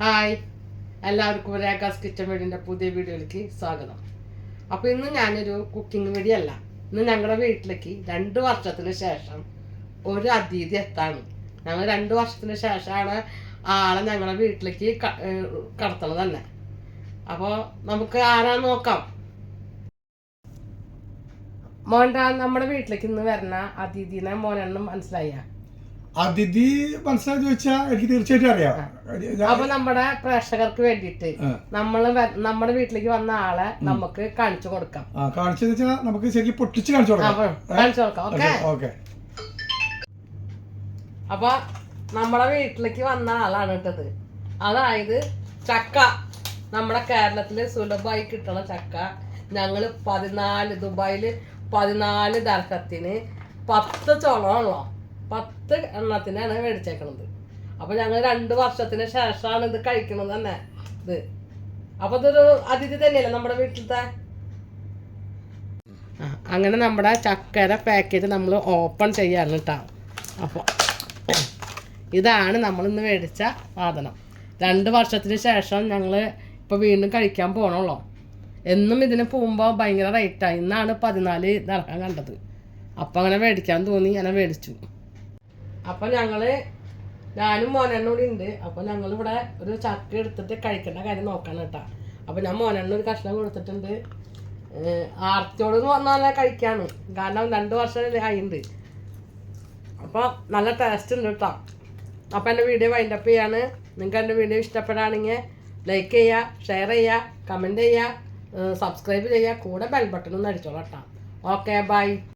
Hi, എല്ലാവർക്കും രേഖാസ് kitchen വീടിൻ്റെ പുതിയ വീഡിയോയിലേക്ക് സ്വാഗതം. അപ്പോൾ ഇന്ന് ഞാനൊരു കുക്കിംഗ് വീഡിയോ അല്ല. ഇന്ന് ഞങ്ങളുടെ വീട്ടിലേക്ക് 2 വർഷത്തിന് ശേഷം ഒരു അതിഥി എത്താണ്. ഞങ്ങൾ 2 വർഷത്തിന് ശേഷമാണ് ആളെ ഞങ്ങളുടെ വീട്ടിലേക്ക് കടത്തണത് തന്നെ. അപ്പോൾ നമുക്ക് ആരാന്ന് നോക്കാം. മോൻ്റെ നമ്മുടെ വീട്ടിലേക്ക് ഇന്ന് വരുന്ന അതിഥിനെ മോനെണ്ണം മനസ്സിലായ? അതിഥി മനസ്സിലായി ചോദിച്ചാൽ എനിക്ക് തീർച്ചയായിട്ടും അറിയാം. അപ്പൊ നമ്മുടെ പ്രേക്ഷകർക്ക് വേണ്ടിയിട്ട് നമ്മുടെ വീട്ടിലേക്ക് വന്ന ആളെ നമുക്ക് കാണിച്ചു കൊടുക്കാം. കാണിച്ചു വെച്ചാൽ നമുക്ക് ശരിക്കും പൊട്ടിച്ച് കാണിച്ചു കൊടുക്കാം. ഓക്കെ. അപ്പൊ നമ്മുടെ വീട്ടിലേക്ക് വന്ന ആളാണ് ഇട്ടത്. അതായത് ചക്ക, നമ്മുടെ കേരളത്തില് സുലഭമായി കിട്ടണ ചക്ക ഞങ്ങള് ദുബായില് 14 ദർഹത്തിന് 10 ചോളമുള്ളോ 10 എണ്ണത്തിനാണ് മേടിച്ചേക്കണത്. അപ്പൊ ഞങ്ങൾ 2 വർഷത്തിന് ശേഷമാണ് ഇത് കഴിക്കണത് തന്നെ. ഇത് അപ്പൊ ഇതൊരു അതിഥി തന്നെയല്ലേ നമ്മുടെ വീട്ടിലത്തെ. അങ്ങനെ നമ്മുടെ ചക്കര പാക്കറ്റ് നമ്മൾ ഓപ്പൺ ചെയ്യാണ് കേട്ടോ. അപ്പോൾ ഇതാണ് നമ്മളിന്ന് മേടിച്ച സാധനം. 2 വർഷത്തിന് ശേഷം ഞങ്ങൾ ഇപ്പോൾ വീണ്ടും കഴിക്കാൻ പോകണല്ലോ. എന്നും ഇതിന് പോകുമ്പോൾ ഭയങ്കര റേറ്റായി. ഇന്നാണ് 14 ദർഹം കണ്ടത്. അപ്പം അങ്ങനെ മേടിക്കാൻ തോന്നി, അങ്ങനെ മേടിച്ചു. അപ്പം ഞാനും മോനെണ്ണ കൂടി ഉണ്ട്. അപ്പോൾ ഞങ്ങളിവിടെ ഒരു ചക്ക എടുത്തിട്ട് കഴിക്കേണ്ട കാര്യം നോക്കണം കേട്ടോ. അപ്പോൾ ഞാൻ മോനെണ്ണ ഒരു കഷ്ണം കൊടുത്തിട്ടുണ്ട്. ആർത്തിയോട് വന്നാൽ കഴിക്കാണ്, കാരണം 2 വർഷം ആയിട്ടുണ്ട്. അപ്പോൾ നല്ല ടേസ്റ്റ് ഉണ്ട് കേട്ടോ. അപ്പോൾ എൻ്റെ വീഡിയോ വൈൻഡപ്പ് ചെയ്യാണ്. നിങ്ങൾക്ക് എൻ്റെ വീഡിയോ ഇഷ്ടപ്പെടുകയാണെങ്കിൽ ലൈക്ക് ചെയ്യുക, ഷെയർ ചെയ്യുക, കമൻറ്റ് ചെയ്യുക, സബ്സ്ക്രൈബ് ചെയ്യുക, കൂടെ ബെൽ ബട്ടൺ ഒന്ന് അടിച്ചോളാം കേട്ടോ. Okay, by.